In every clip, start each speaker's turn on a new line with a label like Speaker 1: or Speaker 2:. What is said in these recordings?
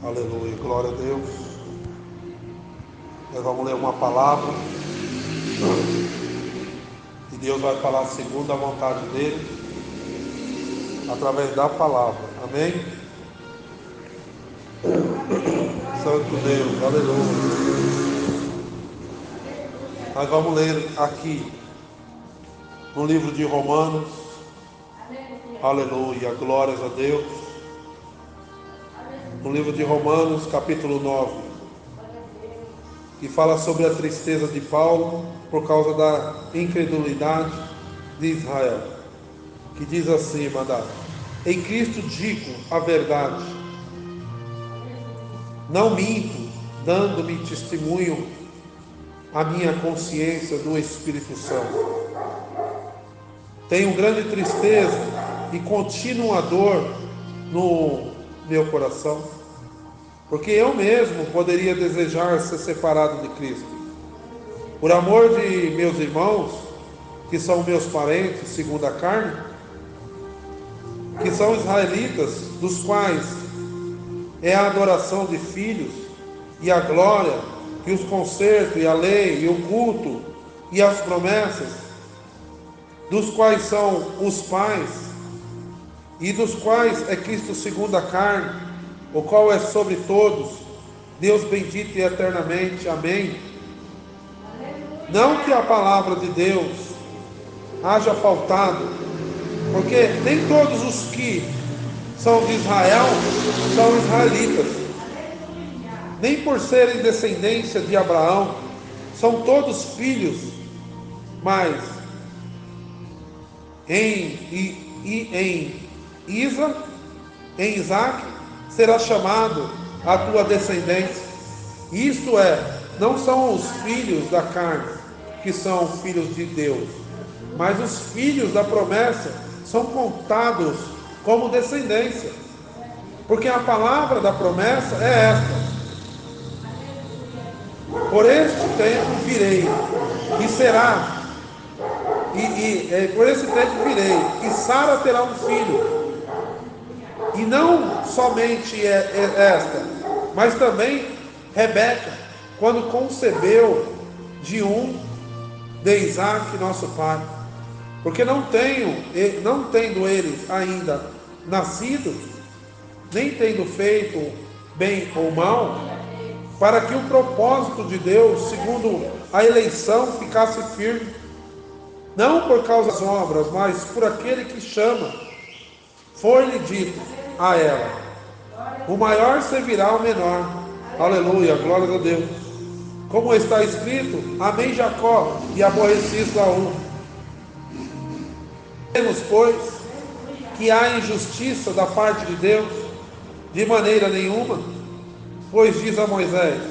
Speaker 1: Aleluia, glória a Deus. Nós vamos ler uma palavra e Deus vai falar segundo a vontade dele, através da palavra. Amém? Santo Deus, aleluia. Nós vamos ler aqui no livro de Romanos. Aleluia, glórias a Deus. No livro de Romanos, capítulo 9, que fala sobre a tristeza de Paulo por causa da incredulidade de Israel, que diz assim, mandado: em Cristo digo a verdade, não minto, dando-me testemunho a minha consciência do Espírito Santo. Tenho grande tristeza e contínua dor no meu coração, porque eu mesmo poderia desejar ser separado de Cristo, por amor de meus irmãos, que são meus parentes segundo a carne, que são israelitas, dos quais é a adoração de filhos, e a glória, e os concertos, e a lei, e o culto, e as promessas, dos quais são os pais, e dos quais é Cristo segundo a carne, o qual é sobre todos, Deus bendito e eternamente. Amém. Não que a palavra de Deus haja faltado, porque nem todos os que são de Israel são israelitas, nem por serem descendência de Abraão são todos filhos, mas em Isaque será chamado a tua descendência. Isto é, não são os filhos da carne que são filhos de Deus, mas os filhos da promessa são contados como descendência, porque a palavra da promessa é esta: por este tempo virei, e será, por esse tempo virei, e Sara terá um filho. E não somente esta, mas também Rebeca, quando concebeu de Isaque, nosso pai. Porque não tendo eles ainda nascido, nem tendo feito bem ou mal, para que o propósito de Deus, segundo a eleição, ficasse firme, não por causa das obras, mas por aquele que chama, foi-lhe dito a ela: o maior servirá ao menor. Aleluia, glória a Deus. Como está escrito: amei Jacó e aborreci Esaú. Vemos, pois, que há injustiça da parte de Deus? De maneira nenhuma. Pois diz a Moisés: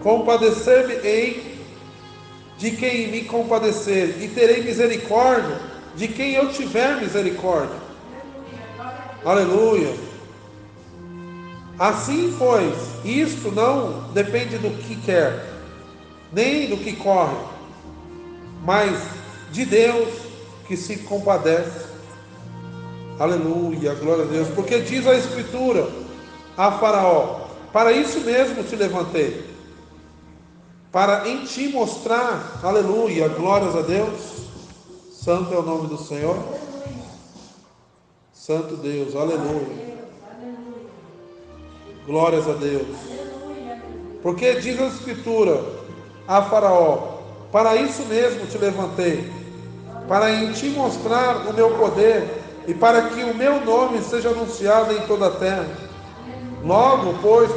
Speaker 1: compadecer-me-ei de quem me compadecer, e terei misericórdia de quem eu tiver misericórdia. Aleluia. Assim, pois, isto não depende do que quer, nem do que corre, mas de Deus que se compadece. Aleluia, glória a Deus. Porque diz a Escritura a Faraó: para isso mesmo te levantei, para em ti mostrar. Aleluia, glórias a Deus. Santo é o nome do Senhor. Santo Deus, aleluia. Glórias a Deus. Porque diz a Escritura a Faraó: para isso mesmo te levantei, para em ti mostrar o meu poder, e para que o meu nome seja anunciado em toda a terra. Logo, pois,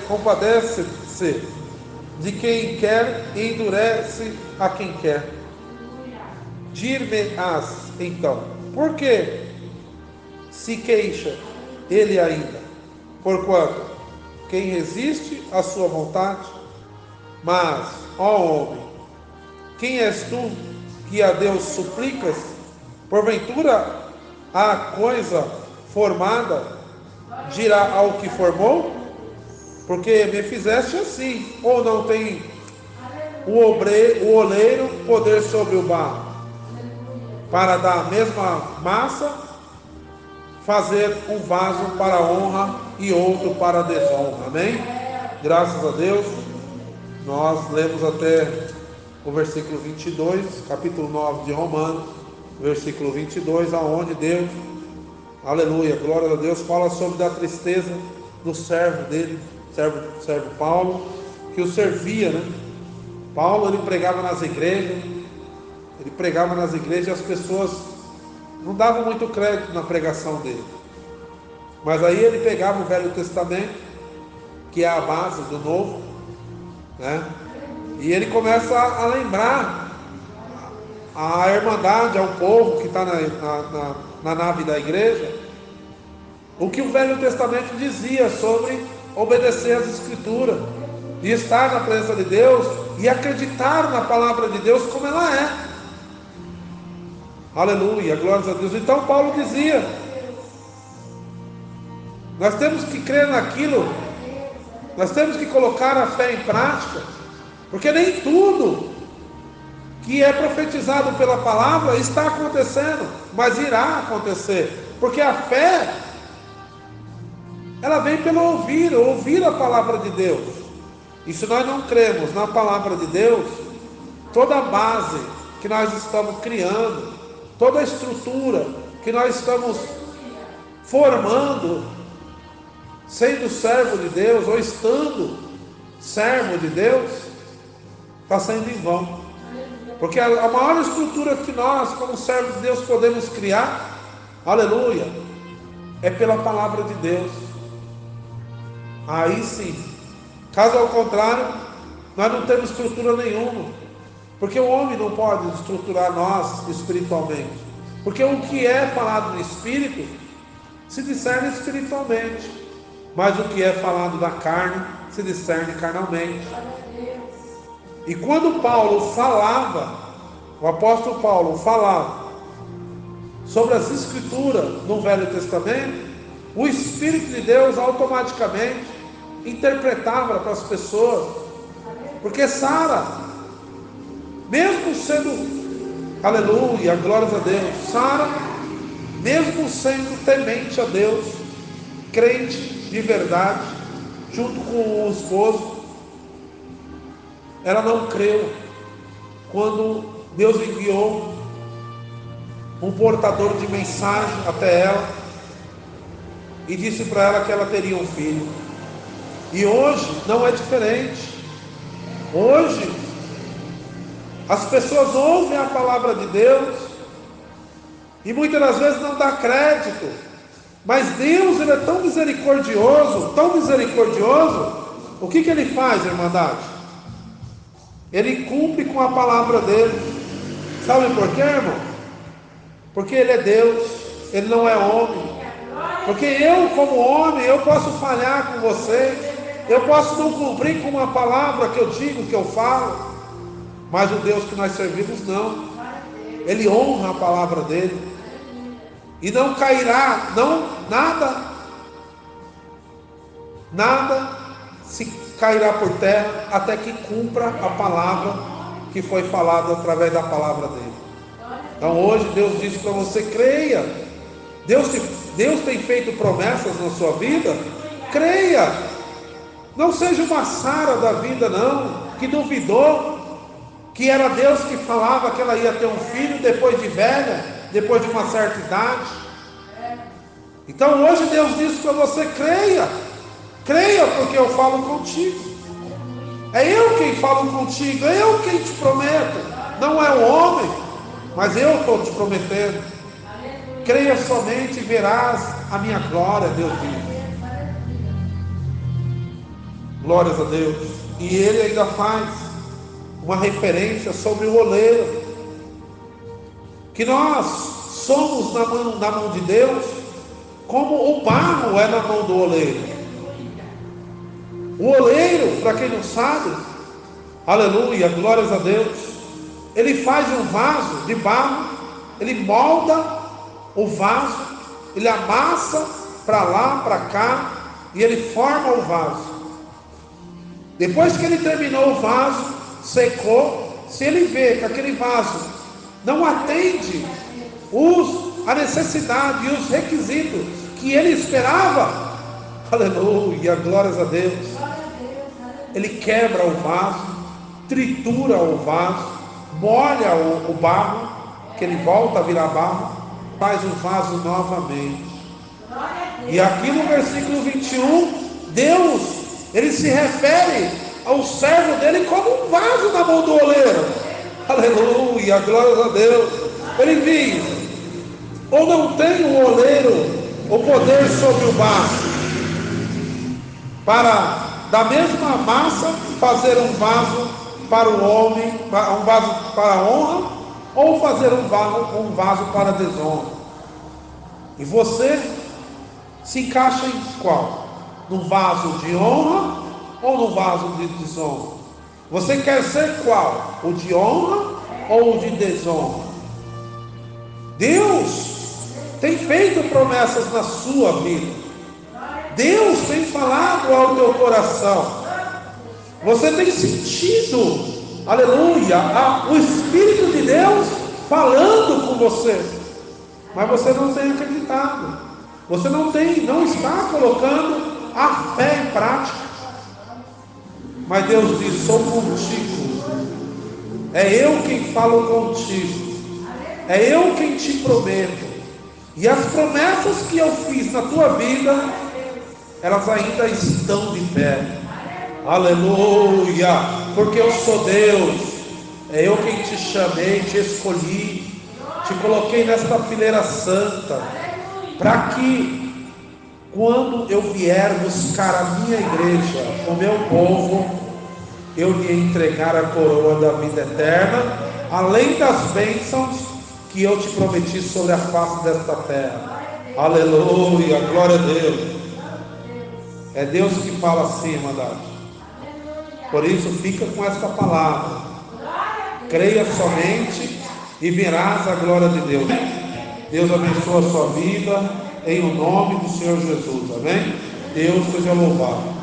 Speaker 1: compadece-se de quem quer e endurece a quem quer. Dir-me-ás então: por que se queixa ele ainda? Porquanto quem resiste à sua vontade? Mas, ó homem, quem és tu que a Deus suplicas? Porventura a coisa formada dirá ao que formou? Porque me fizeste assim. Ou não tem o oleiro poder sobre o barro, para dar a mesma massa fazer um vaso para a honra e outro para a desonra. Amém? Graças a Deus. Nós lemos até o versículo 22, capítulo 9 de Romanos, versículo 22, aonde Deus, aleluia, glória a Deus, fala sobre a tristeza do servo dele, servo Paulo, que o servia, né? Paulo, ele pregava nas igrejas, e as pessoas não davam muito crédito na pregação dele. Mas aí ele pegava o Velho Testamento, que é a base do Novo, né? E ele começa a lembrar a irmandade, ao povo que está na nave da igreja, o que o Velho Testamento dizia sobre obedecer às Escrituras, e estar na presença de Deus, e acreditar na palavra de Deus como ela é. Aleluia, glórias a Deus. Então Paulo dizia, nós temos que crer naquilo, nós temos que colocar a fé em prática, porque nem tudo que é profetizado pela palavra está acontecendo, mas irá acontecer, porque a fé, ela vem pelo ouvir a palavra de Deus. E se nós não cremos na palavra de Deus, toda a base que nós estamos criando, toda a estrutura que nós estamos formando, sendo servo de Deus ou estando servo de Deus, está sendo em vão. Porque a maior estrutura que nós, como servos de Deus, podemos criar, aleluia, é pela palavra de Deus. Aí sim. Caso ao contrário, nós não temos estrutura nenhuma. Porque o homem não pode estruturar nós espiritualmente. Porque o que é falado no espírito se discerne espiritualmente, mas o que é falado da carne se discerne carnalmente. E quando Paulo falava, o apóstolo Paulo falava sobre as Escrituras no Velho Testamento, o Espírito de Deus automaticamente interpretava para as pessoas, porque Sara, mesmo sendo, aleluia, glórias a Deus, Sara, mesmo sendo temente a Deus, crente de verdade, junto com o esposo, ela não creu quando Deus enviou um portador de mensagem até ela e disse para ela que ela teria um filho. E hoje não é diferente. Hoje as pessoas ouvem a palavra de Deus e muitas das vezes não dá crédito, mas Deus, ele é tão misericordioso, o que ele faz, irmandade? Ele cumpre com a palavra dele. Sabe por quê, irmão? Porque ele é Deus, ele não é homem. Porque eu, como homem, eu posso falhar com você, eu posso não cumprir com uma palavra que eu digo, que eu falo, mas o Deus que nós servimos não. Ele honra a palavra dele, e não cairá, nada se cairá por terra até que cumpra a palavra que foi falada através da palavra dele. Então hoje Deus diz para você: creia. Deus tem feito promessas na sua vida, creia. Não seja uma Sara da vida não, que duvidou que era Deus que falava que ela ia ter um filho depois de velha, depois de uma certa idade. Então hoje Deus diz para você: creia, porque eu falo contigo. É eu quem falo contigo, é eu quem te prometo, não é o homem, mas eu estou te prometendo. Creia somente e verás a minha glória, Deus diz. Glórias a Deus. E ele ainda faz uma referência sobre o oleiro, que nós somos na mão de Deus, como o barro é na mão do oleiro. O oleiro, para quem não sabe, aleluia, glórias a Deus, ele faz um vaso de barro, ele molda o vaso, ele amassa para lá, para cá, e ele forma o vaso. Depois que ele terminou o vaso, secou, se ele vê que aquele vaso não atende a necessidade e os requisitos que ele esperava. Aleluia, glórias a Deus. Ele quebra o vaso, tritura o vaso, molha o barro, que ele volta a virar barro, faz o vaso novamente. E aqui no versículo 21, Deus, ele se refere ao servo dele como um vaso na mão do oleiro. Aleluia, glórias a Deus. Ele diz: ou não tem o oleiro o poder sobre o barro, para da mesma massa fazer um vaso para o homem, um vaso para a honra, ou fazer um vaso para a desonra? E você se encaixa em qual? No vaso de honra ou no vaso de desonra? Você quer ser qual? O de honra ou o de desonra? Deus tem feito promessas na sua vida. Deus tem falado ao teu coração. Você tem sentido, aleluia, o Espírito de Deus falando com você. Mas você não tem acreditado. Você não está colocando a fé em prática. Mas Deus diz: sou contigo. É eu quem falo contigo. É eu quem te prometo. E as promessas que eu fiz na tua vida, elas ainda estão de pé. Aleluia. Porque eu sou Deus. É eu quem te chamei, te escolhi, te coloquei nesta fileira santa, para que quando eu vier buscar a minha igreja, o meu povo, eu lhe entregar a coroa da vida eterna, além das bênçãos que eu te prometi sobre a face desta terra. Aleluia, glória a Deus. É Deus que fala assim, irmandade. Por isso, fica com esta palavra. Creia somente e verás a glória de Deus. Deus abençoe a sua vida, em o nome do Senhor Jesus. Amém? Deus seja louvado.